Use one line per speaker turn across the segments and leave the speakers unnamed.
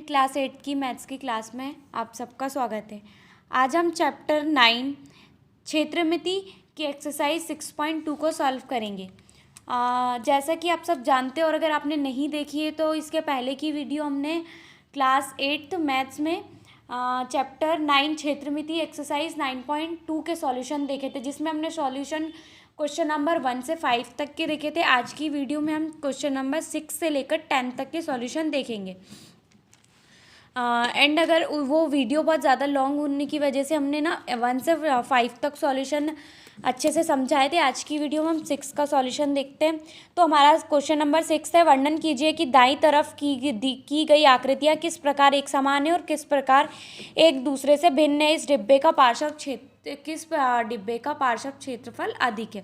Class 8 की maths की class में आप सबका स्वागत है। आज हम चैप्टर 9 क्षेत्रमिति की एक्सरसाइज 6.2 को सॉल्व करेंगे। जैसा कि आप सब जानते हो और अगर आपने नहीं देखी है तो इसके पहले की वीडियो हमने क्लास 8 मैथ्स में चैप्टर 9 क्षेत्रमिति एक्सरसाइज 9.2 के सॉल्यूशन देखे थे, जिसमें हमने सॉल्यूशन क्वेश्चन नंबर 1 से 5 तक के देखे थे। आज की वीडियो में हम क्वेश्चन नंबर 6 से लेकर 10 तक के सॉल्यूशन देखेंगे। एंड अगर वो वीडियो बहुत ज़्यादा लॉन्ग होने की वजह से हमने 1 से 5 तक सॉल्यूशन अच्छे से समझाए थे। आज की वीडियो में हम 6 का सॉल्यूशन देखते हैं। तो हमारा क्वेश्चन नंबर 6 है, वर्णन कीजिए कि दाईं तरफ की गई आकृतियाँ किस प्रकार एक समान है और किस प्रकार एक दूसरे से भिन्न है। इस डिब्बे का पार्श्व क्षेत्रफल अधिक है।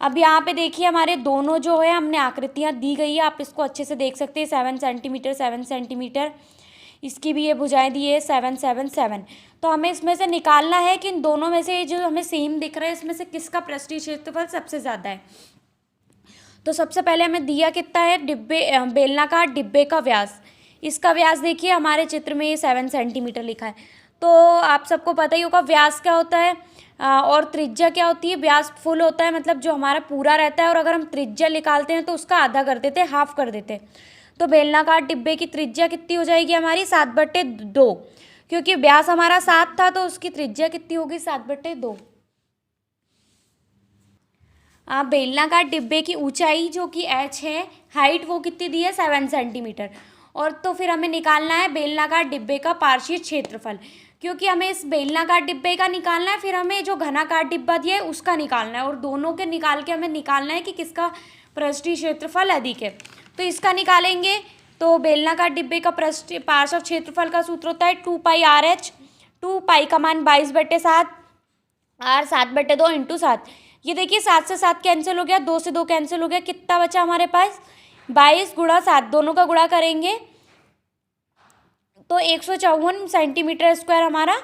अब यहाँ पे देखिए हमारे दोनों जो है हमने आकृतियाँ दी गई है, आप इसको अच्छे से देख सकते हैं। 7 सेंटीमीटर 7 सेंटीमीटर, इसकी भी ये भुजाएं दी है 7 7 7। तो हमें इसमें से निकालना है कि इन दोनों में से जो हमें सेम दिख रहा है इसमें से किसका पृष्ठीय क्षेत्रफल सबसे ज़्यादा है। तो सबसे पहले हमें दिया कितना है, बेलनाकार डिब्बे का व्यास। इसका व्यास देखिए हमारे चित्र में ये 7 सेंटीमीटर लिखा है। तो आप सबको पता ही होगा व्यास क्या होता है और त्रिज्या क्या होती है। व्यास फुल होता है, मतलब जो हमारा पूरा रहता है, और अगर हम त्रिज्या निकालते हैं तो उसका आधा कर देते हैं, हाफ कर देते हैं। तो बेलनाकार डिब्बे की त्रिज्या कितनी हो जाएगी हमारी 7/2, क्योंकि व्यास हमारा 7 था तो उसकी त्रिज्या कितनी होगी 7/2। बेलनाकार डिब्बे की ऊंचाई जो कि h है, हाइट वो कितनी दी है 7 सेंटीमीटर। और तो फिर हमें निकालना है बेलनाकार डिब्बे का पार्श्व क्षेत्रफल, क्योंकि हमें इस बेलनाकार डिब्बे का निकालना है, फिर हमें जो घनाकार डिब्बा दिया है उसका निकालना है, और दोनों के निकाल के हमें निकालना है कि किसका पृष्ठीय क्षेत्रफल अधिक है। तो इसका निकालेंगे तो बेलनाकार डिब्बे का पार्श्व क्षेत्रफल का सूत्र होता है 2πRh। 2π का मान 22/7, r 7/2 × 7। ये देखिए 7 से 7 कैंसिल हो गया, 2 से 2 कैंसिल हो गया, कितना बचा हमारे पास 22 × 7। दोनों का गुणा करेंगे तो 154 सेंटीमीटर स्क्वायर हमारा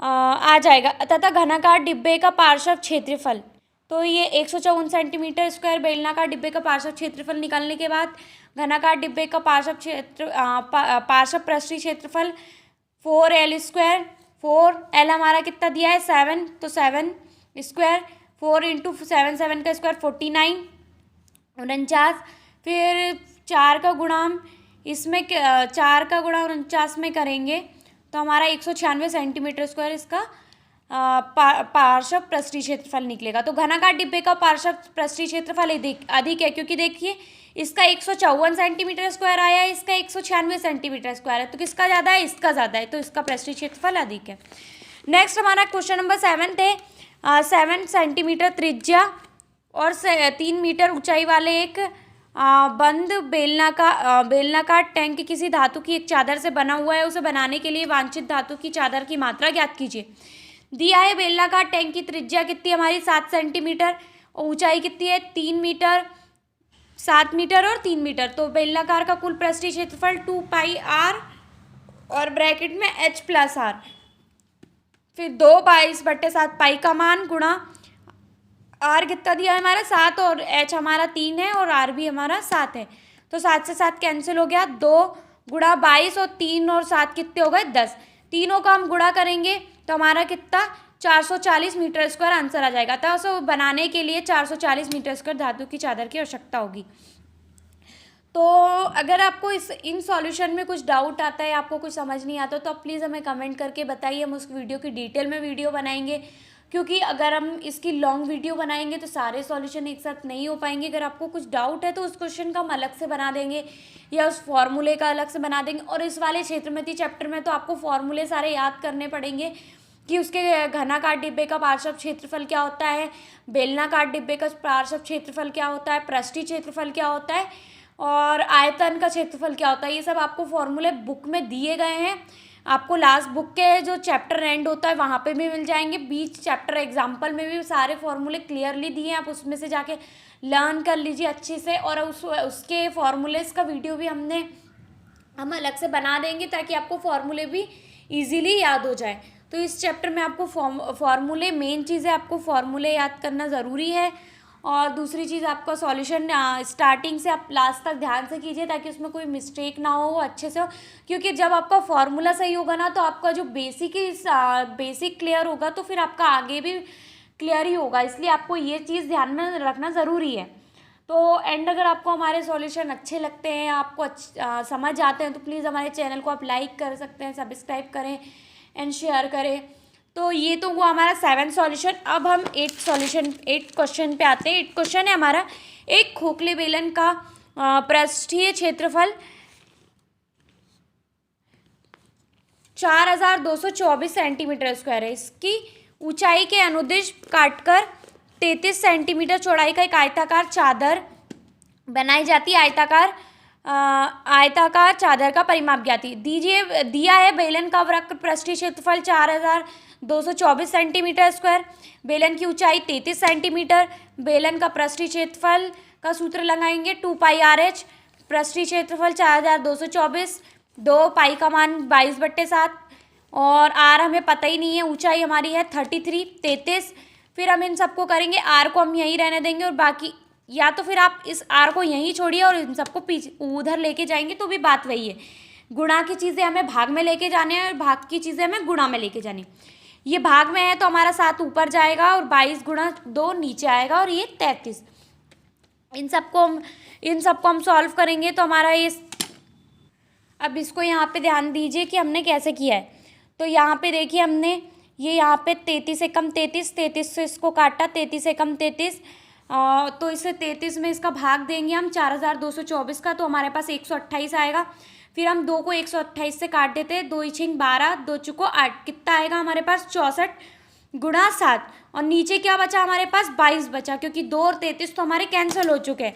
आ जाएगा। तथा घनाकार डिब्बे का पार्श्व क्षेत्रफल, तो ये 154 सेंटीमीटर स्क्वायर बेलनाकार डिब्बे का पार्श्व क्षेत्रफल निकालने के बाद घनाकार डिब्बे का पार्श्व पृष्ठीय क्षेत्रफल 4L²। 4L हमारा कितना दिया है 7, तो 7 स्क्वायर 4 × 7 7 का स्क्वायर 49 49। फिर 4 का गुणा हम इसमें 4 का गुणा 49 में करेंगे तो हमारा 196 सेंटीमीटर स्क्वायर इसका पार्श्व पृष्ठीय क्षेत्रफल निकलेगा। तो घनाकार डिब्बे का पार्श्व पृष्ठीय क्षेत्रफल अधिक है, क्योंकि देखिए इसका 154 सेंटीमीटर स्क्वायर आया है, इसका 196 सेंटीमीटर स्क्वायर है, तो किसका ज़्यादा है, इसका ज़्यादा है, तो इसका पृष्ठीय क्षेत्रफल अधिक है। नेक्स्ट हमारा क्वेश्चन नंबर 7 है, 7 सेंटीमीटर त्रिज्या और 3 मीटर ऊंचाई वाले एक बंद बेलनाकार टैंक किसी धातु की एक चादर से बना हुआ है। उसे बनाने के लिए वांछित धातु की चादर की मात्रा ज्ञात कीजिए। दिया है बेलनाकार टैंक की त्रिज्या कितनी हमारी 7 सेंटीमीटर और ऊंचाई कितनी है 3 मीटर, 7 मीटर और 3 मीटर। तो बेलनाकार का कुल पृष्ठीय क्षेत्रफल 2πr और ब्रैकेट में h + r, फिर 2/22/7 पाई का मान गुणा r कितना दिया है हमारा 7 और h हमारा 3 है और r भी हमारा 7 है। तो 7 से 7 कैंसिल हो गया, 2 × 22 और 3 और 7 कितने हो गए 10। तीनों का हम गुणा करेंगे तो हमारा कितना 440 मीटर स्क्वायर आंसर आ जाएगा। तो उसे बनाने के लिए 440 मीटर स्क्वायर धातु की चादर की आवश्यकता होगी। तो अगर आपको इन सॉल्यूशन में कुछ डाउट आता है, आपको कुछ समझ नहीं आता, तो आप प्लीज़ हमें कमेंट करके बताइए। हम उस वीडियो की डिटेल में वीडियो बनाएंगे, क्योंकि अगर हम इसकी लॉन्ग वीडियो बनाएंगे तो सारे सॉल्यूशन एक साथ नहीं हो पाएंगे। अगर आपको कुछ डाउट है तो उस क्वेश्चन का हम अलग से बना देंगे या उस फॉर्मूले का अलग से बना देंगे। और इस वाले क्षेत्रमिति चैप्टर में तो आपको फॉर्मूले सारे याद करने पड़ेंगे कि उसके घनाकार डिब्बे का पार्श्व क्षेत्रफल क्या होता है, बेलनाकार डिब्बे का पार्श्व क्षेत्रफल क्या होता है, पृष्ठीय क्षेत्रफल क्या होता है और आयतन का क्षेत्रफल क्या होता है। ये सब आपको फॉर्मूले बुक में दिए गए हैं। आपको लास्ट बुक के जो चैप्टर एंड होता है वहाँ पे भी मिल जाएंगे, बीच चैप्टर एग्जाम्पल में भी सारे फॉर्मूले क्लियरली दिए हैं। आप उसमें से जाके लर्न कर लीजिए अच्छे से, और उसके फॉर्मूलेस का वीडियो भी हम अलग से बना देंगे ताकि आपको फॉर्मूले भी ईजीली याद हो जाए। तो इस चैप्टर में आपको फॉर्मूले मेन चीज़ है, आपको फॉर्मूले याद करना ज़रूरी है। और दूसरी चीज़, आपका सॉल्यूशन स्टार्टिंग से आप लास्ट तक ध्यान से कीजिए ताकि उसमें कोई मिस्टेक ना हो, वो अच्छे से हो। क्योंकि जब आपका फॉर्मूला सही होगा ना तो आपका जो बेसिक क्लियर होगा तो फिर आपका आगे भी क्लियर ही होगा, इसलिए आपको ये चीज़ ध्यान में रखना ज़रूरी है। तो एंड अगर आपको हमारे सॉल्यूशन अच्छे लगते हैं, आपको समझ आते हैं, तो प्लीज़ हमारे चैनल को आप लाइक कर सकते हैं, सब्सक्राइब करें एंड शेयर करें। तो ये तो हुआ हमारा 7 सॉल्यूशन। अब हम 8 क्वेश्चन पे आते हैं। 8 क्वेश्चन है हमारा, एक खोखले बेलन का पृष्ठीय क्षेत्रफल 4224 सेंटीमीटर स्क्वायर है। इसकी ऊंचाई के अनुदिश काटकर 33 सेंटीमीटर चौड़ाई का एक आयताकार चादर बनाई जाती है। आयताकार चादर का परिमाप ज्ञाती दिया है। बेलन का वक्र पृष्ठीय क्षेत्रफल 4224 सेंटीमीटर स्क्वायर, बेलन की ऊंचाई 33 सेंटीमीटर, बेलन का पृष्ठीय क्षेत्रफल का सूत्र लगाएंगे 2πRH। पृष्ठीय क्षेत्रफल 4224, 2 पाई का मान 22/7 और आर हमें पता ही नहीं है। ऊंचाई हमारी है 33। फिर हम इन सबको करेंगे, आर को हम यहीं रहने देंगे और बाकी, या तो फिर आप इस आर को यहीं छोड़िए और इन सबको पीछे उधर लेके जाएंगे तो भी बात वही है। गुणा की चीज़ें हमें भाग में लेके जाने हैं और भाग की चीज़ें हमें गुणा में लेके जानी। ये भाग में है तो हमारा 7 ऊपर जाएगा और 22 गुणा 2 नीचे आएगा और ये 33। इन सबको हम सॉल्व करेंगे तो हमारा ये, अब इसको यहाँ पे ध्यान दीजिए कि हमने कैसे किया है। तो यहाँ पे देखिए, हमने ये यहाँ पे 33 एकम 33 से इसको काटा, 33 एकम 33, तो इसे 33 में इसका भाग देंगे हम 4224 का, तो हमारे पास 128 आएगा। फिर हम 2 को 128 से काट देते हैं, 2 × 12, 2 चुको 8, कितना आएगा हमारे पास 64 गुणा 7, और नीचे क्या बचा हमारे पास 22 बचा, क्योंकि 2 और 33 तो हमारे कैंसिल हो चुके हैं,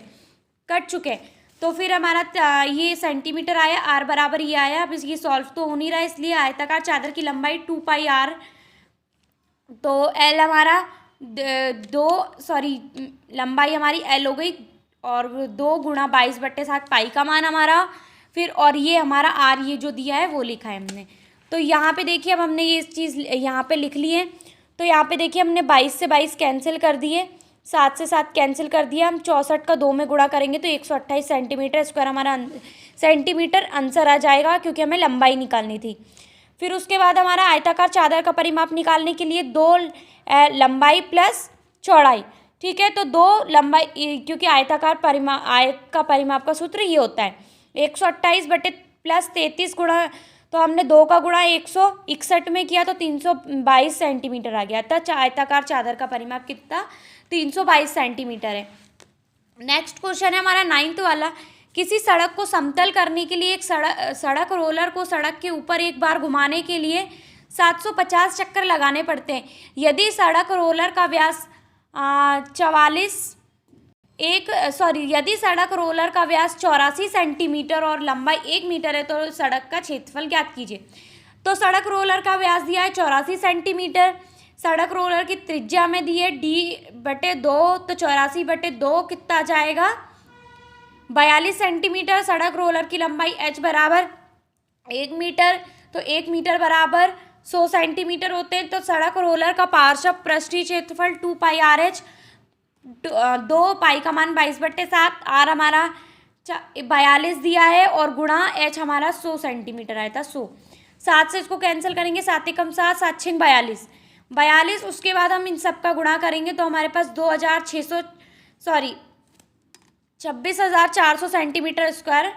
कट चुके हैं। तो फिर हमारा ये सेंटीमीटर आया, आर बराबर ये आया। अब ये सॉल्व तो हो नहीं रहा है, इसलिए आयताकार चादर की लंबाई 2πR, तो एल हमारा लंबाई हमारी एल हो गई और 2 गुणा 22/7 पाई का मान हमारा, फिर और ये हमारा आर, ये जो दिया है वो लिखा है हमने। तो यहाँ पे देखिए, अब हमने ये चीज़ यहाँ पे लिख ली है। तो यहाँ पे देखिए, हमने 22 से 22 कैंसिल कर दिए, 7 से 7 कैंसिल कर दिया। हम 64 का 2 में गुणा करेंगे तो 128 सेंटीमीटर स्क्वायर हमारा सेंटीमीटर आंसर आ जाएगा, क्योंकि हमें लंबाई निकालनी थी। फिर उसके बाद हमारा आयताकार चादर का परिमाप निकालने के लिए 2 लंबाई प्लस चौड़ाई, ठीक है। तो 2 लंबाई, क्योंकि आयत का परिमाप का सूत्र ये होता है 128 बटे प्लस 33 गुणा, तो हमने 2 का गुणा 161 में किया तो 322 सेंटीमीटर आ गया। तो आयताकार चादर का परिमाप कितना 322 सेंटीमीटर है। नेक्स्ट क्वेश्चन है हमारा 9th वाला, किसी सड़क को समतल करने के लिए एक सड़क रोलर को सड़क के ऊपर एक बार घुमाने के लिए 750 चक्कर लगाने पड़ते हैं। यदि सड़क रोलर का व्यास यदि सड़क रोलर का व्यास 84 सेंटीमीटर और लंबाई 1 मीटर है तो सड़क का क्षेत्रफल ज्ञात कीजिए। तो सड़क रोलर का व्यास दिया है 84 सेंटीमीटर, सड़क रोलर की त्रिज्या में दी है D/2, तो 84/2 कितना जाएगा 42 सेंटीमीटर। सड़क रोलर की लंबाई h बराबर 1 मीटर, तो 1 मीटर बराबर 100 सेंटीमीटर होते हैं। तो सड़क रोलर का पार्श्व पृष्ठीय क्षेत्रफल 2πRH, 2 पाई का मान 22/7, आर हमारा 42 दिया है और गुणा h हमारा 100 सेंटीमीटर आया था 100। 7 से इसको कैंसिल करेंगे, 7 एकम 7, 7 छः 42। उसके बाद हम इन सब का गुणा करेंगे तो हमारे पास 26,400 सेंटीमीटर स्क्वायर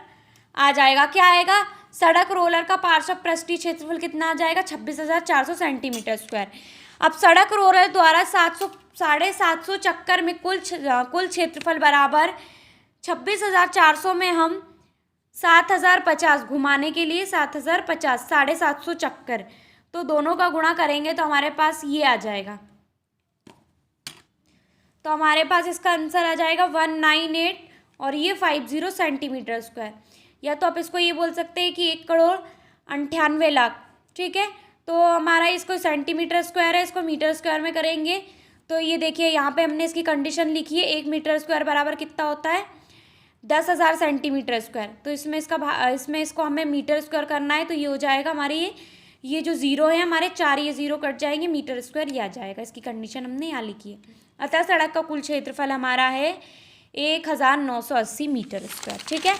आ जाएगा। क्या आएगा, सड़क रोलर का पार्श्व पृष्ठीय क्षेत्रफल कितना आ जाएगा 26,400 सेंटीमीटर स्क्वायर। अब सड़क रोलर द्वारा 750 चक्कर में कुल क्षेत्रफल बराबर 26,400 में हम 7,050 घुमाने के लिए 7,050 750 चक्कर, तो दोनों का गुणा करेंगे तो हमारे पास ये आ जाएगा। तो हमारे पास इसका आंसर आ जाएगा 198 और ये 50 सेंटीमीटर स्क्वायर। या तो आप इसको ये बोल सकते हैं कि 1,98,00,000, ठीक है। तो हमारा इसको सेंटीमीटर स्क्वायर है, इसको मीटर स्क्वायर में करेंगे तो ये देखिए यहाँ पे हमने इसकी कंडीशन लिखी है, 1 मीटर स्क्वायर बराबर कितना होता है 10,000 सेंटीमीटर स्क्वायर। तो इसमें इसको हमें मीटर स्क्वायर करना है, तो ये हो जाएगा हमारे ये जो 0 है हमारे 4 ये 0 कट जाएंगे, मीटर स्क्वायर ये आ जाएगा। इसकी कंडीशन हमने यहाँ लिखी है। अतः सड़क का कुल क्षेत्रफल हमारा है 1980 मीटर स्क्वायर। ठीक है,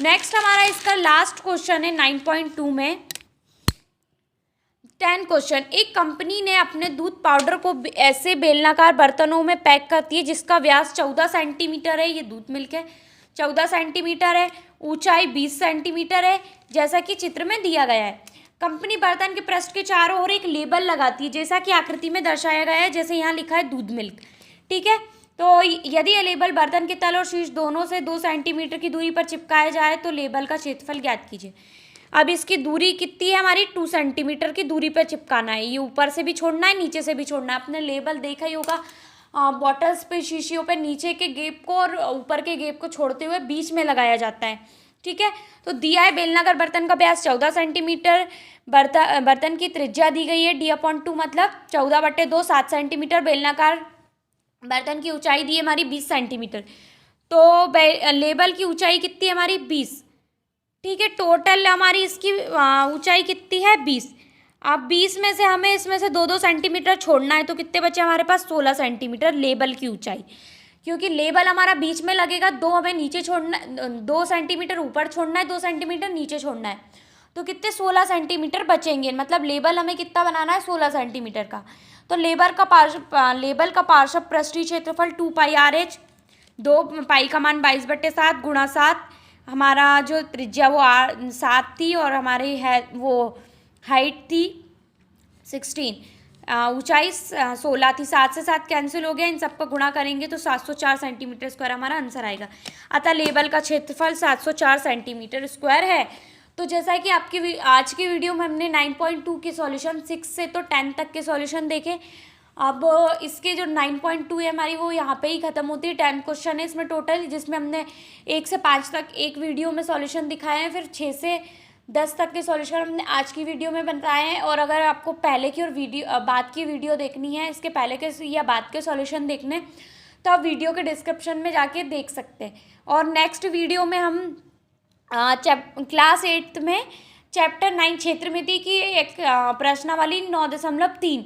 नेक्स्ट हमारा इसका लास्ट क्वेश्चन है 9.2 में 10 क्वेश्चन। एक कंपनी ने अपने दूध पाउडर को ऐसे बेलनाकार बर्तनों में पैक करती है जिसका व्यास 14 सेंटीमीटर है, ये दूध मिल्क है, 14 सेंटीमीटर है, ऊंचाई 20 सेंटीमीटर है, जैसा कि चित्र में दिया गया है। कंपनी बर्तन के पृष्ठ के चारों ओर एक लेबल लगाती है जैसा कि आकृति में दर्शाया गया है, जैसे यहाँ लिखा है दूध मिल्क। ठीक है, तो यदि यह लेबल बर्तन के तल और शीर्ष दोनों से 2 सेंटीमीटर की दूरी पर चिपकाया जाए तो लेबल का क्षेत्रफल ज्ञात कीजिए। अब इसकी दूरी कितनी है हमारी, 2 सेंटीमीटर की दूरी पर चिपकाना है। ये ऊपर से भी छोड़ना है, नीचे से भी छोड़ना है। आपने लेबल देखा ही होगा बॉटल्स पे, शीशियों पे नीचे के गेप को और ऊपर के गेप को छोड़ते हुए बीच में लगाया जाता है। ठीक है, तो दिया है बेलनाकार बर्तन का व्यास 14 सेंटीमीटर, बर्तन की त्रिज्या दी गई है D/2 मतलब 14/2 7 सेंटीमीटर, बेलनाकार बर्तन की ऊंचाई दी है हमारी 20 सेंटीमीटर। तो लेबल की ऊंचाई कितनी है हमारी 20। ठीक है, टोटल हमारी इसकी ऊंचाई कितनी है 20। अब 20 में से हमें इसमें से 2-2 सेंटीमीटर छोड़ना है, तो कितने बचे हमारे पास 16 सेंटीमीटर लेबल की ऊंचाई। क्योंकि लेबल हमारा बीच में लगेगा, 2 हमें नीचे छोड़ना, 2 सेंटीमीटर ऊपर छोड़ना है, 2 सेंटीमीटर नीचे छोड़ना है, तो कितने 16 सेंटीमीटर बचेंगे। मतलब लेबल हमें कितना बनाना है 16 सेंटीमीटर का। तो लेबल का पार्श्व पृष्ठीय क्षेत्रफल 2 पाई RH, 2 पाई का मान 22/7 गुणा 7, हमारा जो त्रिज्या वो 7 थी और हमारी है वो हाइट थी 16, ऊंचाई 16 थी। 7 से 7 कैंसिल हो गया, इन सबको गुणा करेंगे तो 704 सेंटीमीटर स्क्वायर हमारा आंसर आएगा। अतः लेबल का क्षेत्रफल 704 सेंटीमीटर स्क्वायर है। तो जैसा कि आपकी आज की वीडियो में हमने 9.2 के सॉल्यूशन 6 से तो 10 तक के सॉल्यूशन देखे। अब इसके जो 9.2 है हमारी वो यहाँ पे ही ख़त्म होती है। 10 क्वेश्चन है इसमें टोटल, जिसमें हमने 1 से 5 तक एक वीडियो में सॉल्यूशन दिखाए हैं, फिर 6 से 10 तक के सॉल्यूशन हमने आज की वीडियो में बताए हैं। और अगर आपको पहले की और बाद की वीडियो देखनी है, इसके पहले के या बाद के सॉल्यूशन देखने, तो आप वीडियो के डिस्क्रिप्शन में जाके देख सकते हैं। और नेक्स्ट वीडियो में हम क्लास 8 में चैप्टर 9 क्षेत्रमिति की एक प्रश्नावली 9.3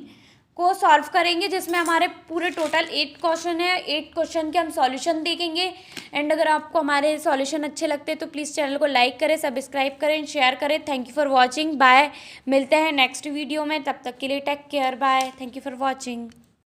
को सॉल्व करेंगे, जिसमें हमारे पूरे टोटल 8 क्वेश्चन है। 8 क्वेश्चन के हम सॉल्यूशन देखेंगे। एंड अगर आपको हमारे सॉल्यूशन अच्छे लगते हैं तो प्लीज़ चैनल को लाइक करें, सब्सक्राइब करें, शेयर करें। Thank you for watching, bye. मिलते हैं नेक्स्ट वीडियो में, तब तक के लिए take care, bye. Thank you for watching.